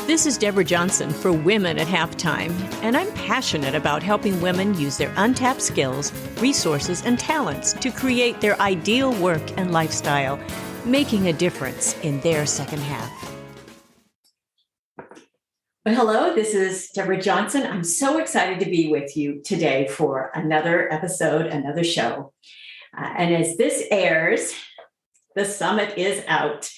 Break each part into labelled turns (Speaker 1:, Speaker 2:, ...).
Speaker 1: This is Deborah Johnson for Women at Halftime, and I'm passionate about helping women use their untapped skills, resources, and talents to create their ideal work and lifestyle, making a difference in their second half. Well, hello, this is Deborah Johnson. I'm so excited to be with you today for another episode, another show. And as this airs, the summit is out.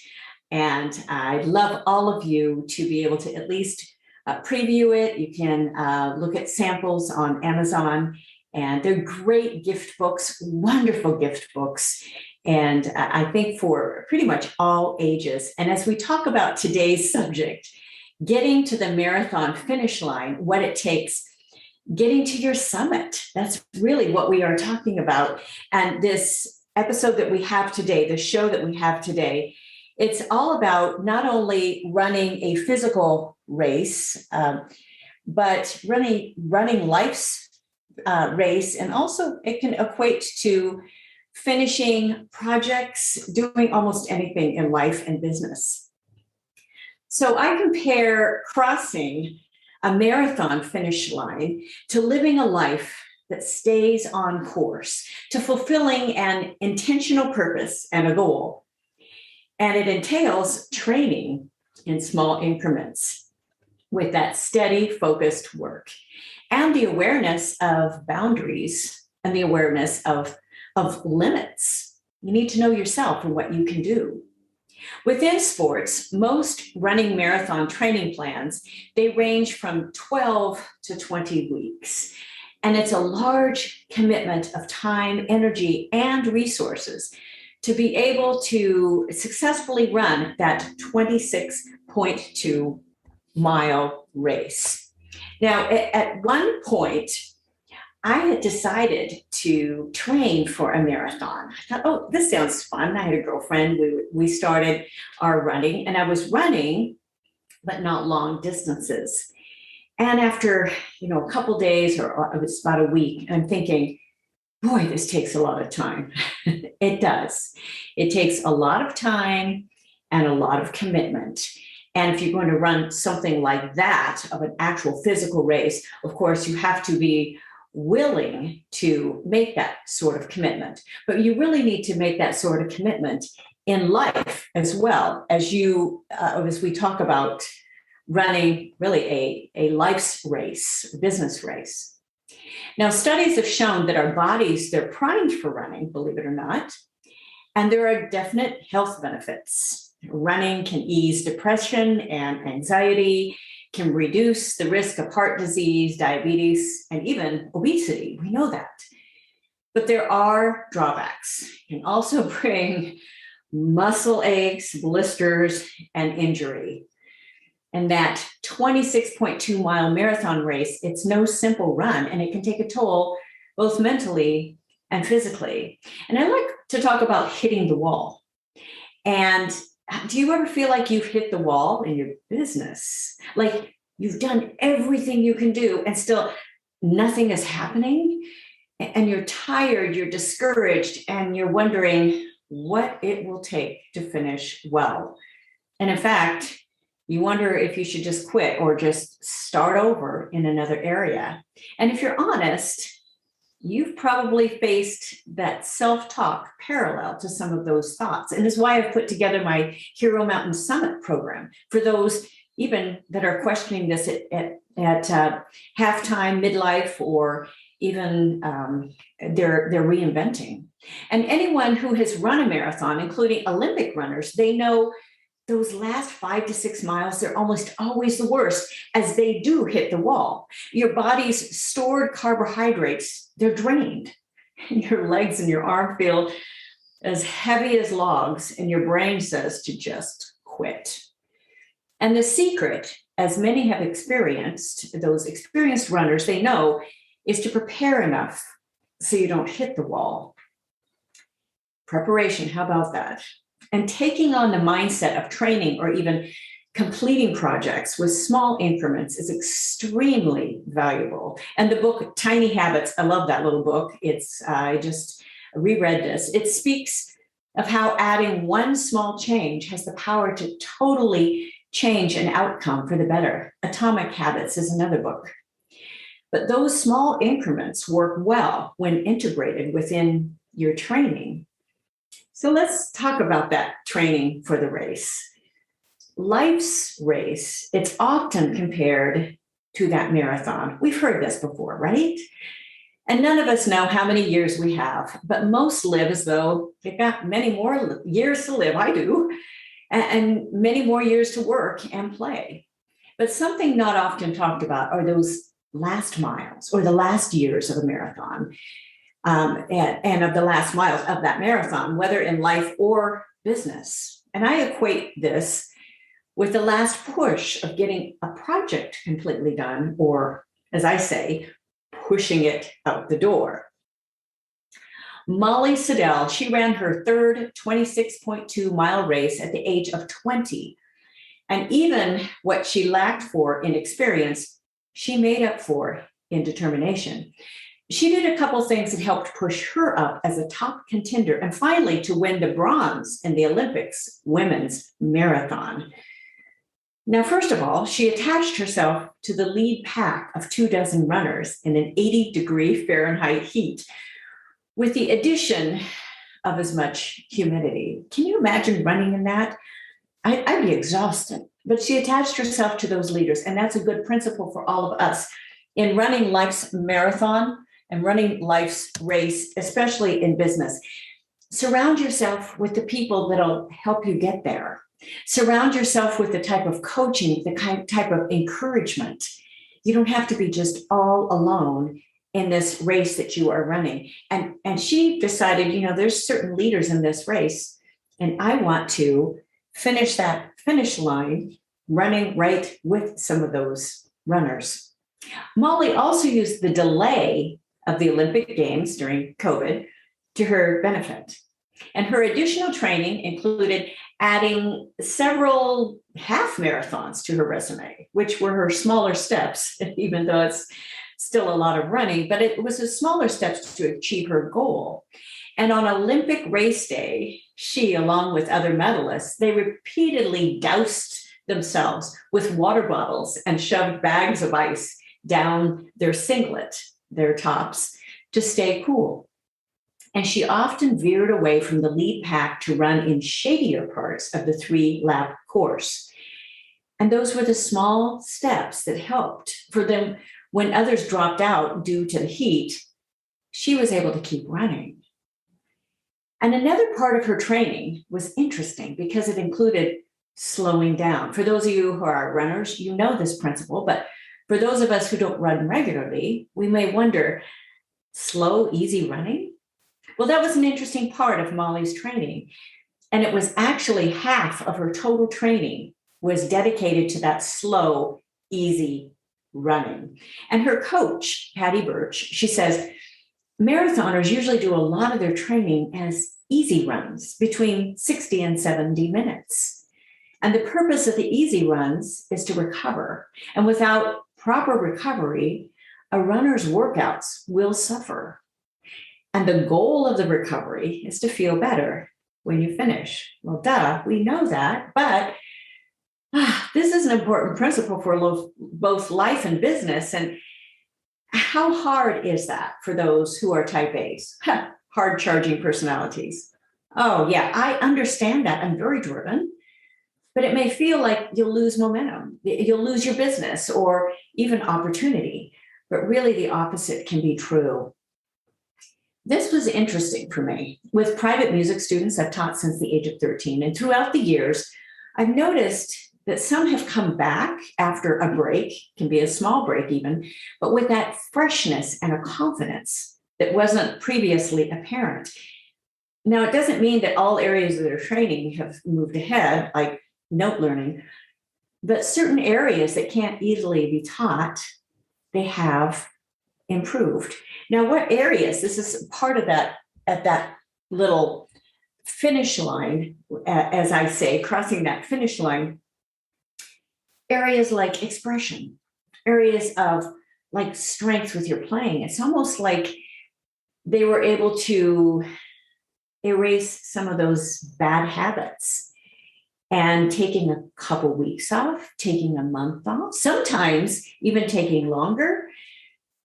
Speaker 1: And I'd love all of you to be able to at least preview it. You can look at samples on Amazon, and they're great gift books, wonderful gift books. And I think for pretty much all ages. And as we talk about today's subject, getting to the marathon finish line, what it takes, getting to your summit, that's really what we are talking about. And this episode that we have today, the show that we have today, it's all about not only running a physical race, but running life's race. And also it can equate to finishing projects, doing almost anything in life and business. So I compare crossing a marathon finish line to living a life that stays on course, to fulfilling an intentional purpose and a goal. And it entails training in small increments with that steady, focused work and the awareness of boundaries and the awareness of limits. You need to know yourself and what you can do. Within sports, most running marathon training plans, they range from 12 to 20 weeks. And it's a large commitment of time, energy, and resources to be able to successfully run that 26.2 mile race. Now, at one point, I had decided to train for a marathon. I thought, oh, this sounds fun. I had a girlfriend. We started our running, and I was running, but not long distances. And after, a couple days, or it was about a week, I'm thinking, boy, this takes a lot of time. It does. It takes a lot of time and a lot of commitment. And if you're going to run something like that, of an actual physical race, of course, you have to be willing to make that sort of commitment. But you really need to make that sort of commitment in life as well, as we talk about running really a life's race, a business race. Now, studies have shown that our bodies, they're primed for running, believe it or not, and there are definite health benefits. Running can ease depression and anxiety, can reduce the risk of heart disease, diabetes, and even obesity. We know that. But there are drawbacks. It can also bring muscle aches, blisters, and injury. And that 26.2 mile marathon race, it's no simple run, and it can take a toll both mentally and physically. And I like to talk about hitting the wall. And do you ever feel like you've hit the wall in your business? Like you've done everything you can do and still nothing is happening? And you're tired, you're discouraged, and you're wondering what it will take to finish well. And in fact, you wonder if you should just quit or just start over in another area. And if you're honest, you've probably faced that self-talk parallel to some of those thoughts. And it's why I've put together my Hero Mountain Summit program for those even that are questioning this at halftime, midlife, or even they're reinventing. And anyone who has run a marathon, including Olympic runners, they know those last 5 to 6 miles, they're almost always the worst as they do hit the wall. Your body's stored carbohydrates, they're drained. Your legs and your arm feel as heavy as logs, and your brain says to just quit. And the secret, as many have experienced, those experienced runners, they know, is to prepare enough so you don't hit the wall. Preparation, how about that? And taking on the mindset of training or even completing projects with small increments is extremely valuable. And the book, Tiny Habits, I love that little book. I just reread this. It speaks of how adding one small change has the power to totally change an outcome for the better. Atomic Habits is another book. But those small increments work well when integrated within your training. So let's talk about that training for the race. Life's race, it's often compared to that marathon. We've heard this before, right? And none of us know how many years we have, but most live as though they've got many more years to live. I do, and many more years to work and play. But something not often talked about are those last miles or the last years of a marathon, and of the last miles of that marathon, whether in life or business. And I equate this with the last push of getting a project completely done, or as I say, pushing it out the door. Molly Siddell, she ran her third 26.2 mile race at the age of 20. And even what she lacked for in experience, she made up for in determination. She did a couple things that helped push her up as a top contender and finally to win the bronze in the Olympics women's marathon. Now, first of all, she attached herself to the lead pack of 24 runners in an 80-degree Fahrenheit heat with the addition of as much humidity. Can you imagine running in that? I'd be exhausted. But she attached herself to those leaders, and that's a good principle for all of us in running life's marathon and running life's race, especially in business. Surround yourself with the people that'll help you get there. Surround yourself with the type of coaching, the type of encouragement. You don't have to be just all alone in this race that you are running. And she decided, there's certain leaders in this race, and I want to finish that finish line running right with some of those runners. Molly also used the delay of the Olympic Games during COVID to her benefit. And her additional training included adding several half marathons to her resume, which were her smaller steps, even though it's still a lot of running, but it was the smaller steps to achieve her goal. And on Olympic race day, she, along with other medalists, they repeatedly doused themselves with water bottles and shoved bags of ice down their singlet, their tops, to stay cool. And she often veered away from the lead pack to run in shadier parts of the 3-lap course. And those were the small steps that helped for them when others dropped out due to the heat. She was able to keep running. And another part of her training was interesting because it included slowing down. For those of you who are runners, you know this principle, but for those of us who don't run regularly, we may wonder, slow, easy running? Well, that was an interesting part of Molly's training. And it was actually half of her total training was dedicated to that slow, easy running. And her coach, Patty Birch, she says, marathoners usually do a lot of their training as easy runs between 60 and 70 minutes. And the purpose of the easy runs is to recover. And without proper recovery, a runner's workouts will suffer. And the goal of the recovery is to feel better when you finish. Well, duh, we know that, but this is an important principle for both life and business. And how hard is that for those who are type A's, hard charging personalities? Oh, yeah, I understand that. I'm very driven, but it may feel like you'll lose momentum. You'll lose your business or even opportunity. But really, the opposite can be true. This was interesting for me. With private music students, I've taught since the age of 13. And throughout the years, I've noticed that some have come back after a break, can be a small break even, but with that freshness and a confidence that wasn't previously apparent. Now, it doesn't mean that all areas of their training have moved ahead, like note learning, but certain areas that can't easily be taught, they have improved. Now, what areas? This is part of that, at that little finish line, as I say, crossing that finish line. Areas like expression, areas of like strength with your playing. It's almost like they were able to erase some of those bad habits. and taking a couple weeks off, taking a month off, sometimes even taking longer.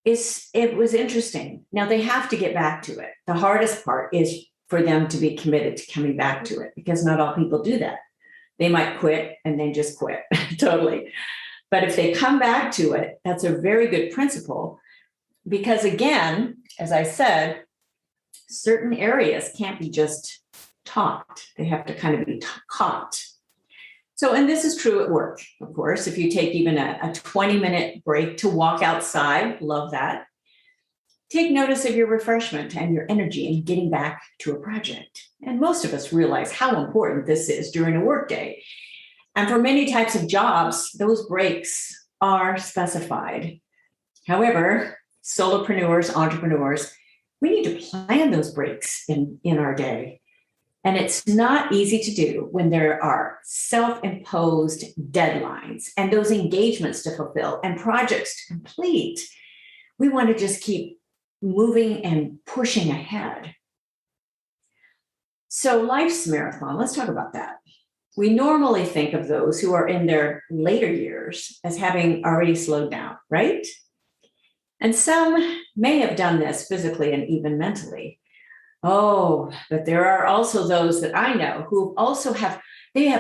Speaker 1: It was interesting. Now they have to get back to it. The hardest part is for them to be committed to coming back to it, because not all people do that. They might quit and then just quit totally. But if they come back to it, that's a very good principle, because again, as I said, certain areas can't be just taught. They have to kind of be caught. So, and this is true at work, of course. If you take even a 20-minute break to walk outside, love that. Take notice of your refreshment and your energy in getting back to a project. And most of us realize how important this is during a workday. And for many types of jobs, those breaks are specified. However, solopreneurs, entrepreneurs, we need to plan those breaks in our day. And it's not easy to do when there are self-imposed deadlines and those engagements to fulfill and projects to complete. We want to just keep moving and pushing ahead. So life's marathon, let's talk about that. We normally think of those who are in their later years as having already slowed down, right? And some may have done this physically and even mentally. Oh, but there are also those that I know who also have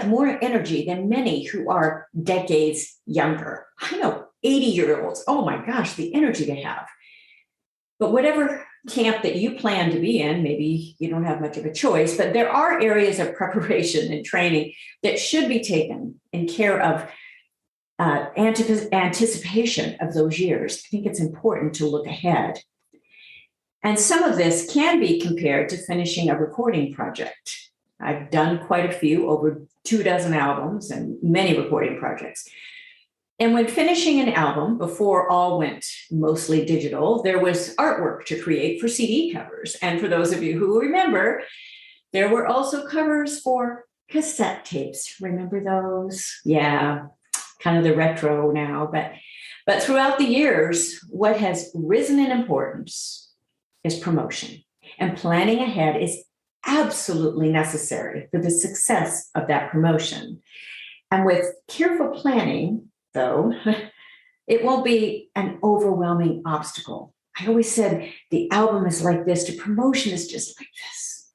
Speaker 1: more energy than many who are decades younger. I know 80-year-olds. Oh my gosh, the energy they have. But whatever camp that you plan to be in, maybe you don't have much of a choice, but there are areas of preparation and training that should be taken in care of anticipation of those years. I think it's important to look ahead. And some of this can be compared to finishing a recording project. I've done quite a few, over 24 albums and many recording projects. And when finishing an album, before all went mostly digital, there was artwork to create for CD covers. And for those of you who remember, there were also covers for cassette tapes. Remember those? Yeah, kind of the retro now. But throughout the years, what has risen in importance is promotion. And planning ahead is absolutely necessary for the success of that promotion. And with careful planning, though, it won't be an overwhelming obstacle. I always said the album is like this, the promotion is just like this.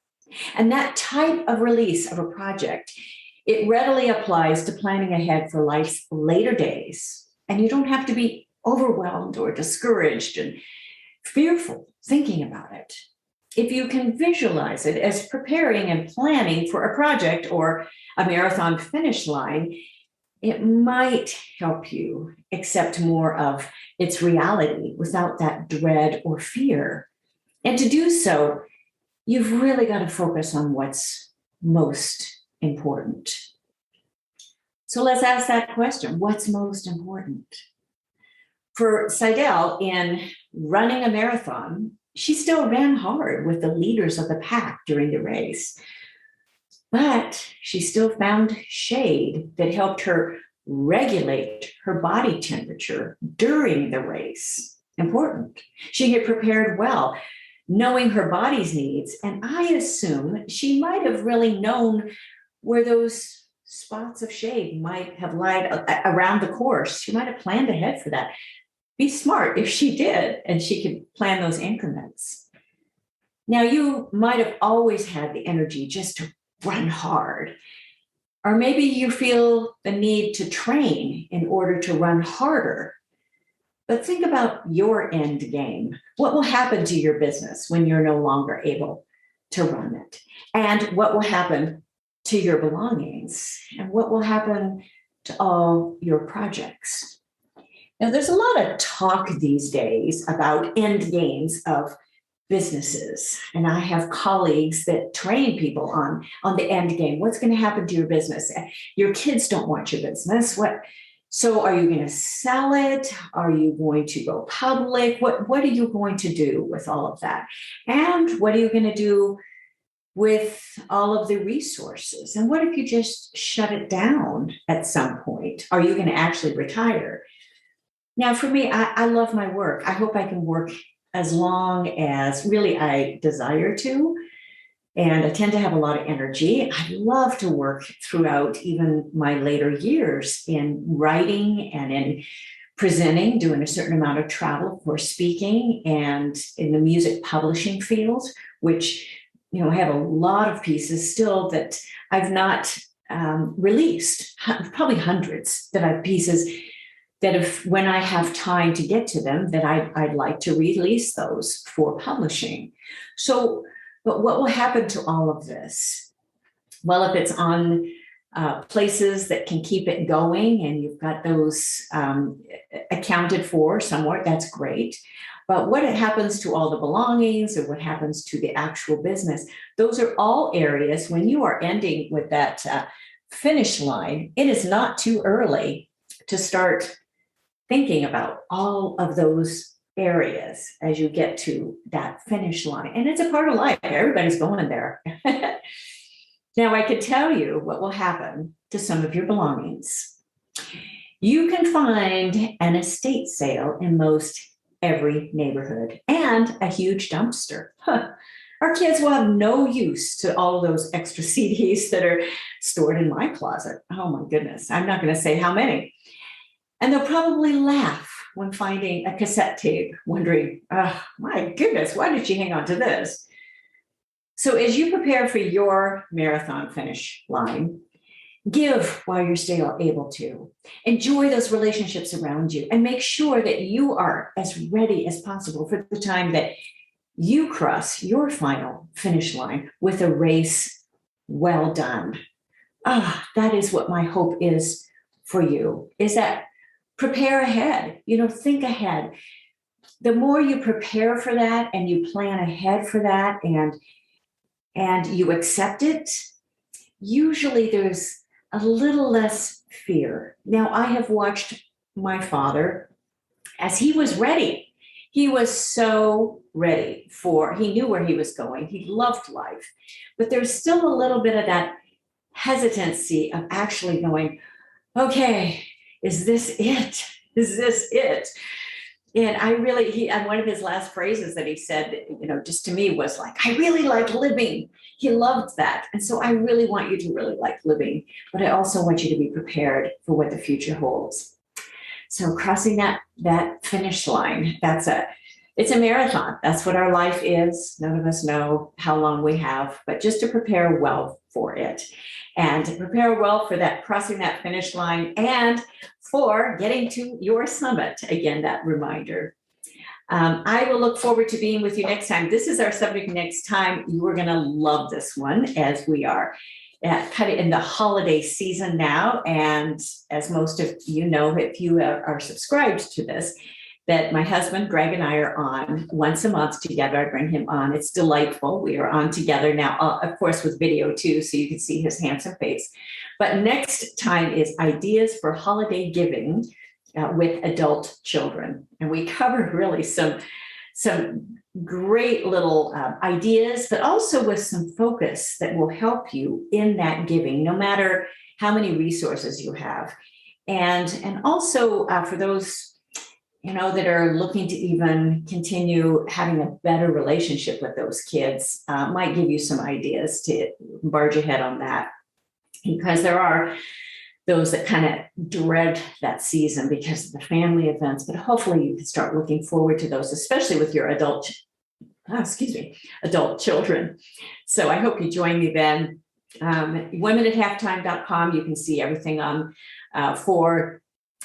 Speaker 1: And that type of release of a project, it readily applies to planning ahead for life's later days. And you don't have to be overwhelmed or discouraged and fearful thinking about it. If you can visualize it as preparing and planning for a project or a marathon finish line, it might help you accept more of its reality without that dread or fear. And to do so, you've really got to focus on what's most important. So let's ask that question. What's most important? For Seidel, in running a marathon, she still ran hard with the leaders of the pack during the race. But she still found shade that helped her regulate her body temperature during the race. Important. She had prepared well, knowing her body's needs. And I assume she might have really known where those spots of shade might have lied around the course. She might have planned ahead for that. Be smart if she did, and she could plan those increments. Now, you might have always had the energy just to run hard, or maybe you feel the need to train in order to run harder. But think about your end game. What will happen to your business when you're no longer able to run it? And what will happen to your belongings? And what will happen to all your projects? Now, there's a lot of talk these days about end games of businesses. And I have colleagues that train people on the end game. What's going to happen to your business? Your kids don't want your business. So are you going to sell it? Are you going to go public? What are you going to do with all of that? And what are you going to do with all of the resources? And what if you just shut it down at some point? Are you going to actually retire? Now, for me, I love my work. I hope I can work as long as really I desire to. And I tend to have a lot of energy. I love to work throughout even my later years in writing and in presenting, doing a certain amount of travel for speaking, and in the music publishing field, which, I have a lot of pieces still that I've not released, probably hundreds that I've pieces that if when I have time to get to them, that I'd like to release those for publishing. So, but what will happen to all of this? Well, if it's on places that can keep it going and you've got those accounted for somewhere, that's great. But what happens to all the belongings or what happens to the actual business? Those are all areas when you are ending with that finish line, it is not too early to start thinking about all of those areas as you get to that finish line. And it's a part of life. Everybody's going there. Now, I could tell you what will happen to some of your belongings. You can find an estate sale in most every neighborhood and a huge dumpster. Our kids will have no use to all those extra CDs that are stored in my closet. Oh my goodness, I'm not going to say how many. And they'll probably laugh when finding a cassette tape, wondering, oh my goodness, why did you hang on to this? So as you prepare for your marathon finish line, give while you're still able to. Enjoy those relationships around you and make sure that you are as ready as possible for the time that you cross your final finish line with a race well done. That is what my hope is for you, is that prepare ahead, think ahead. The more you prepare for that and you plan ahead for that and you accept it, usually there's a little less fear. Now, I have watched my father as he was ready. He was so ready he knew where he was going. He loved life, but there's still a little bit of that hesitancy of actually going, okay, is this it? Is this it? And and one of his last phrases that he said, just to me was like, I really like living. He loved that. And so I really want you to really like living, but I also want you to be prepared for what the future holds. So crossing that finish line, it's a marathon. That's what our life is. None of us know how long we have, but just to prepare well for it and to prepare well for that, crossing that finish line and for getting to your summit. Again, that reminder. I will look forward to being with you next time. This is our subject next time. You are going to love this one as we are kind of in the holiday season now. And as most of you know, if you are subscribed to this, that my husband, Greg, and I are on once a month together. I bring him on. It's delightful. We are on together now, of course, with video too, so you can see his handsome face. But next time is Ideas for Holiday Giving with Adult Children. And we cover really some great little ideas, but also with some focus that will help you in that giving, no matter how many resources you have. And also for those that are looking to even continue having a better relationship with those kids, might give you some ideas to barge ahead on that. Because there are those that kind of dread that season because of the family events, but hopefully you can start looking forward to those, especially with your adult children. So I hope you join me then. Womenathalftime.com, you can see everything on for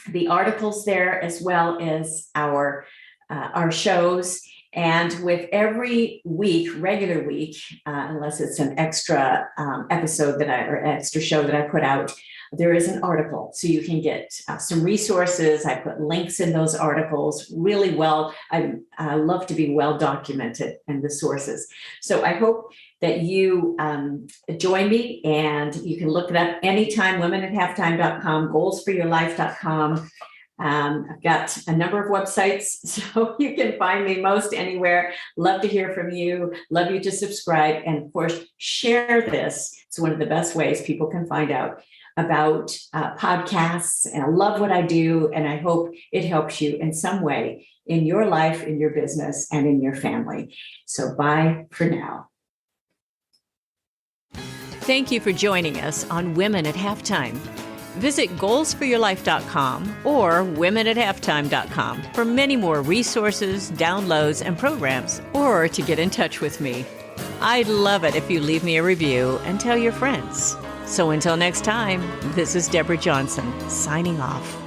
Speaker 1: the articles there, as well as our shows. And with every week, regular week, unless it's an extra episode or extra show that I put out, there is an article. So you can get some resources. I put links in those articles really well. I love to be well documented in the sources. So I hope that you join me, and you can look it up anytime, womenathalftime.com, goalsforyourlife.com. I've got a number of websites, so you can find me most anywhere. Love to hear from you. Love you to subscribe. And of course, share this. It's one of the best ways people can find out about podcasts. And I love what I do. And I hope it helps you in some way in your life, in your business, and in your family. So bye for now.
Speaker 2: Thank you for joining us on Women at Halftime. Visit goalsforyourlife.com or womenathalftime.com for many more resources, downloads, and programs, or to get in touch with me. I'd love it if you leave me a review and tell your friends. So until next time, this is Deborah Johnson, signing off.